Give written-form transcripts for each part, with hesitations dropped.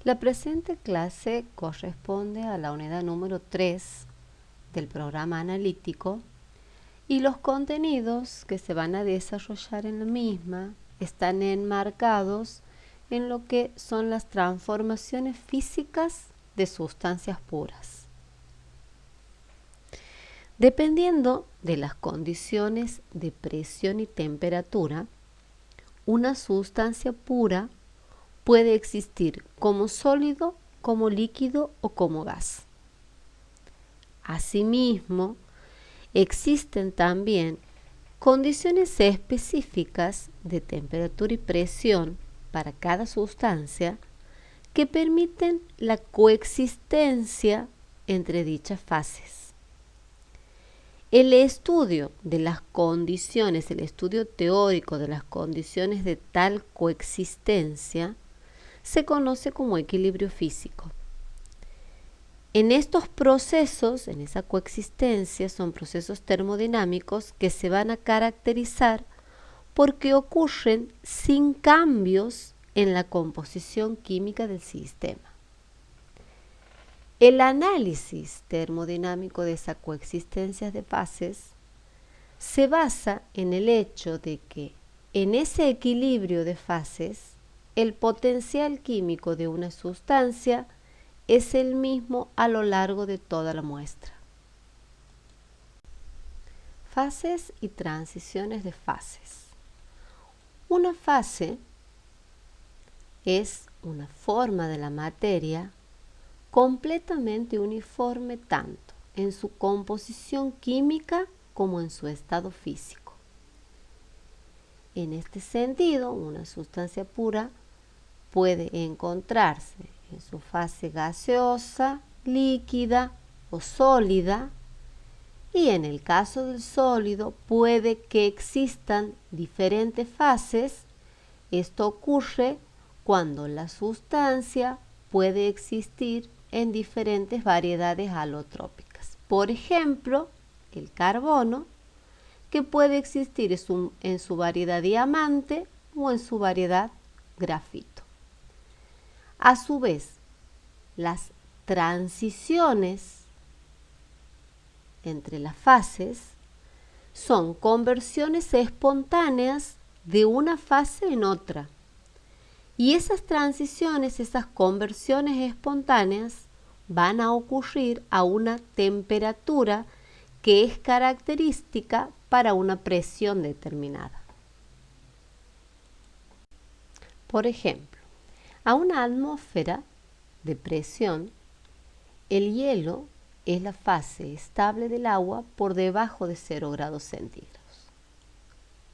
La presente clase corresponde a la unidad número 3 del programa analítico y los contenidos que se van a desarrollar en la misma están enmarcados en lo que son las transformaciones físicas de sustancias puras. Dependiendo de las condiciones de presión y temperatura, una sustancia pura puede existir como sólido, como líquido o como gas. Asimismo, existen también condiciones específicas de temperatura y presión para cada sustancia que permiten la coexistencia entre dichas fases. El estudio de las condiciones, el estudio teórico de las condiciones de tal coexistencia se conoce como equilibrio físico. En estos procesos, en esa coexistencia, son procesos termodinámicos que se van a caracterizar porque ocurren sin cambios en la composición química del sistema. El análisis termodinámico de esa coexistencia de fases se basa en el hecho de que en ese equilibrio de fases el potencial químico de una sustancia es el mismo a lo largo de toda la muestra. Fases y transiciones de fases. Una fase es una forma de la materia completamente uniforme tanto en su composición química como en su estado físico. En este sentido, una sustancia pura puede encontrarse en su fase gaseosa, líquida o sólida, y en el caso del sólido puede que existan diferentes fases. Esto ocurre cuando la sustancia puede existir en diferentes variedades alotrópicas. Por ejemplo, el carbono, que puede existir en su variedad diamante o en su variedad grafito. A su vez, las transiciones entre las fases son conversiones espontáneas de una fase en otra. Y esas transiciones, esas conversiones espontáneas van a ocurrir a una temperatura que es característica para una presión determinada. Por ejemplo, a una atmósfera de presión, el hielo es la fase estable del agua por debajo de 0 grados centígrados.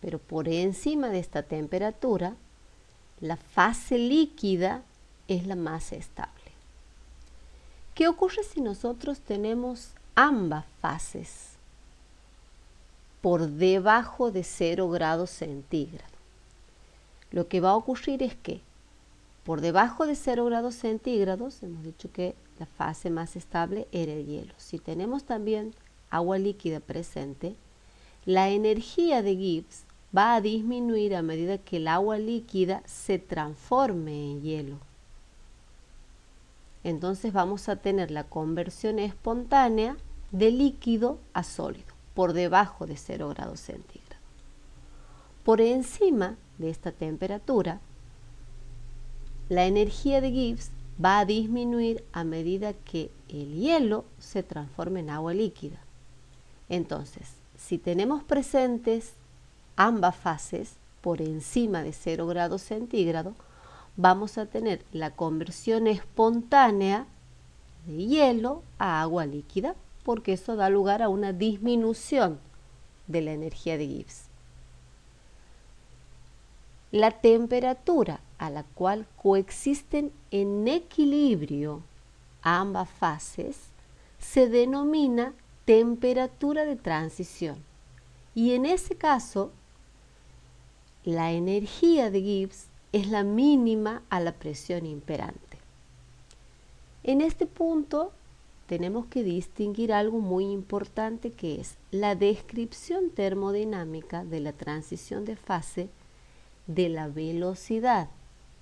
Pero por encima de esta temperatura, la fase líquida es la más estable. ¿Qué ocurre si nosotros tenemos ambas fases por debajo de 0 grados centígrados? Lo que va a ocurrir es que por debajo de 0 grados centígrados, hemos dicho que la fase más estable era el hielo. Si tenemos también agua líquida presente, la energía de Gibbs va a disminuir a medida que el agua líquida se transforme en hielo. Entonces vamos a tener la conversión espontánea de líquido a sólido, por debajo de 0 grados centígrados. Por encima de esta temperatura, la energía de Gibbs va a disminuir a medida que el hielo se transforme en agua líquida. Entonces, si tenemos presentes ambas fases por encima de 0 grados centígrados, vamos a tener la conversión espontánea de hielo a agua líquida, porque eso da lugar a una disminución de la energía de Gibbs. La temperatura a la cual coexisten en equilibrio ambas fases se denomina temperatura de transición, y en ese caso la energía de Gibbs es la mínima a la presión imperante. En este punto tenemos que distinguir algo muy importante, que es la descripción termodinámica de la transición de fase de la velocidad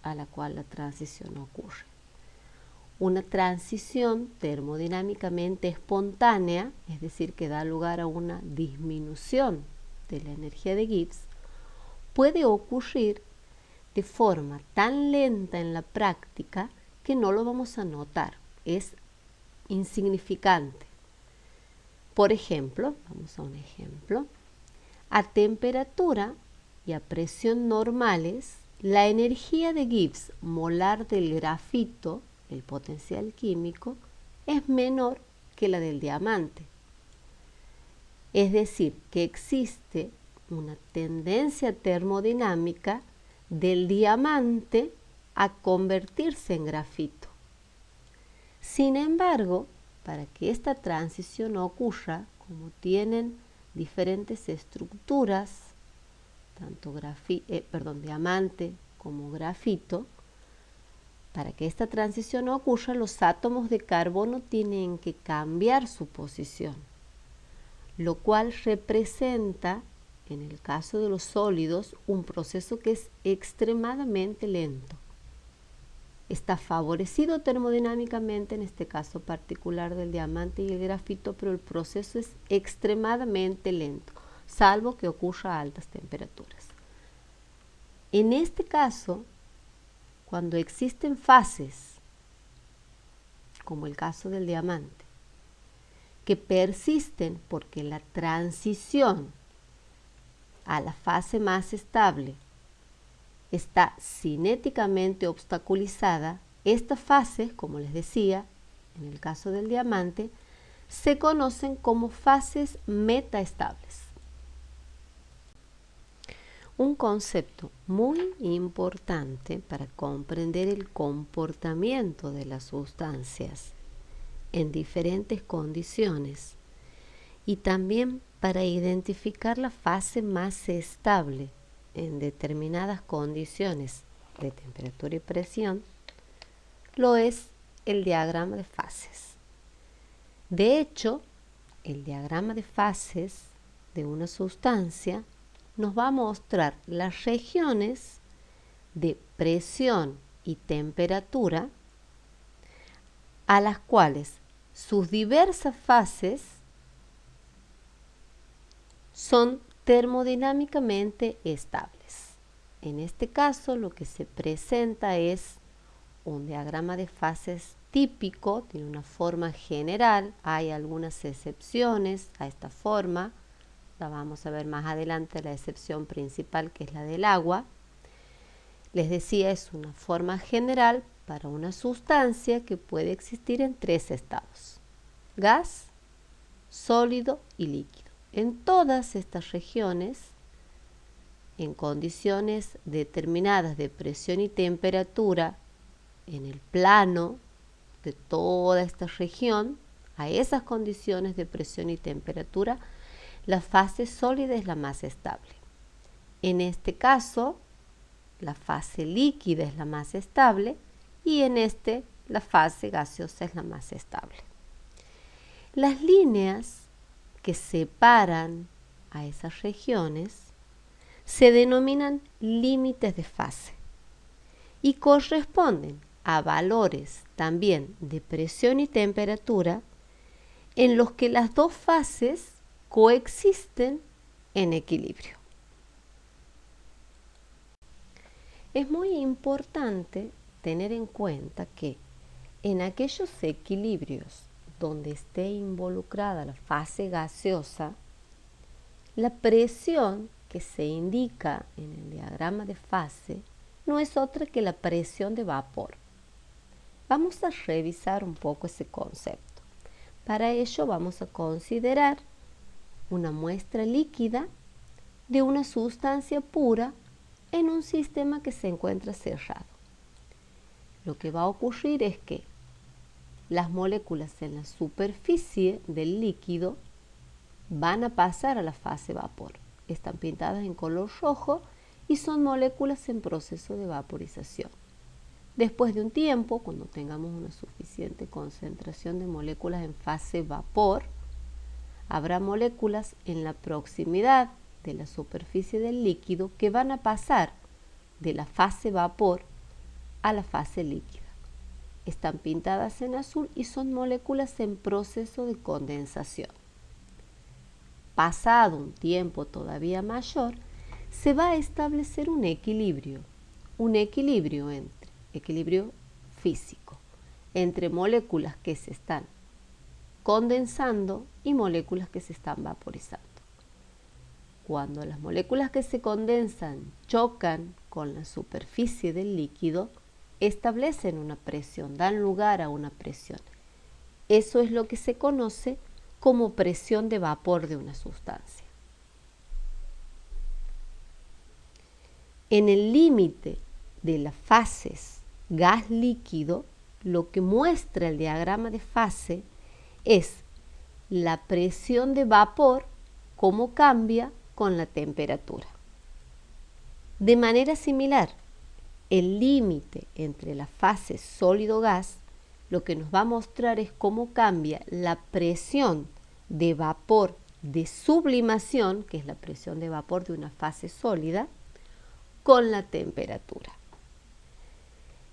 a la cual la transición ocurre. una transición termodinámicamente espontánea, es decir, que da lugar a una disminución de la energía de Gibbs, puede ocurrir de forma tan lenta en la práctica que no lo vamos a notar, es insignificante. Por ejemplo, vamos a un ejemplo, a temperatura y a presión normales, la energía de Gibbs molar del grafito, el potencial químico, es menor que la del diamante. Es decir, que existe una tendencia termodinámica del diamante a convertirse en grafito. Sin embargo, para que esta transición ocurra, como tienen diferentes estructuras, tanto diamante como grafito, para que esta transición ocurra, los átomos de carbono tienen que cambiar su posición, lo cual representa, en el caso de los sólidos, un proceso que es extremadamente lento. Está favorecido termodinámicamente, en este caso particular del diamante y el grafito, pero el proceso es extremadamente lento, salvo que ocurra a altas temperaturas. En este caso, cuando existen fases, como el caso del diamante, que persisten porque la transición a la fase más estable está cinéticamente obstaculizada, estas fases, como les decía, en el caso del diamante, se conocen como fases metaestables. Un concepto muy importante para comprender el comportamiento de las sustancias en diferentes condiciones y también para identificar la fase más estable en determinadas condiciones de temperatura y presión, lo es el diagrama de fases. De hecho, el diagrama de fases de una sustancia nos va a mostrar las regiones de presión y temperatura a las cuales sus diversas fases son termodinámicamente estables. En este caso, lo que se presenta es un diagrama de fases típico, tiene una forma general, hay algunas excepciones a esta forma, la vamos a ver más adelante, la excepción principal que es la del agua. Les decía, es una forma general para una sustancia que puede existir en 3 estados: gas, sólido y líquido. En todas estas regiones, en condiciones determinadas de presión y temperatura, en el plano de toda esta región, a esas condiciones de presión y temperatura, la fase sólida es la más estable. En este caso, la fase líquida es la más estable y en este, la fase gaseosa es la más estable. Las líneas que separan a esas regiones se denominan límites de fase y corresponden a valores también de presión y temperatura en los que las dos fases coexisten en equilibrio. Es muy importante tener en cuenta que en aquellos equilibrios donde esté involucrada la fase gaseosa, la presión que se indica en el diagrama de fase no es otra que la presión de vapor. Vamos a revisar un poco ese concepto. Para ello vamos a considerar una muestra líquida de una sustancia pura en un sistema que se encuentra cerrado. Lo que va a ocurrir es que las moléculas en la superficie del líquido van a pasar a la fase vapor. Están pintadas en color rojo y son moléculas en proceso de vaporización. Después de un tiempo, cuando tengamos una suficiente concentración de moléculas en fase vapor, habrá moléculas en la proximidad de la superficie del líquido que van a pasar de la fase vapor a la fase líquida. están pintadas en azul y son moléculas en proceso de condensación. Pasado un tiempo todavía mayor, se va a establecer un equilibrio equilibrio físico, entre moléculas que se están condensando y moléculas que se están vaporizando. Cuando las moléculas que se condensan chocan con la superficie del líquido, establecen una presión, dan lugar a una presión. Eso es lo que se conoce como presión de vapor de una sustancia. En el límite de las fases gas-líquido, lo que muestra el diagrama de fase es la presión de vapor, cómo cambia con la temperatura. De manera similar, el límite entre la fase sólido-gas lo que nos va a mostrar es cómo cambia la presión de vapor de sublimación, que es la presión de vapor de una fase sólida, con la temperatura.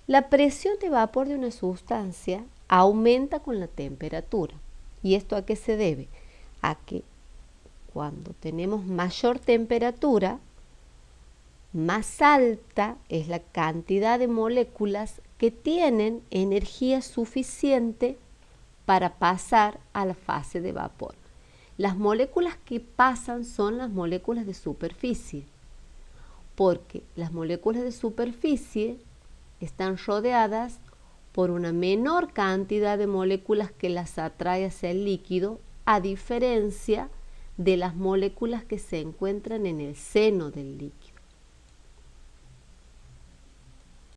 La presión de vapor de una sustancia aumenta con la temperatura. ¿Y esto a qué se debe? A que cuando tenemos mayor temperatura, más alta es la cantidad de moléculas que tienen energía suficiente para pasar a la fase de vapor. Las moléculas que pasan son las moléculas de superficie, porque las moléculas de superficie están rodeadas por una menor cantidad de moléculas que las atrae hacia el líquido, a diferencia de las moléculas que se encuentran en el seno del líquido.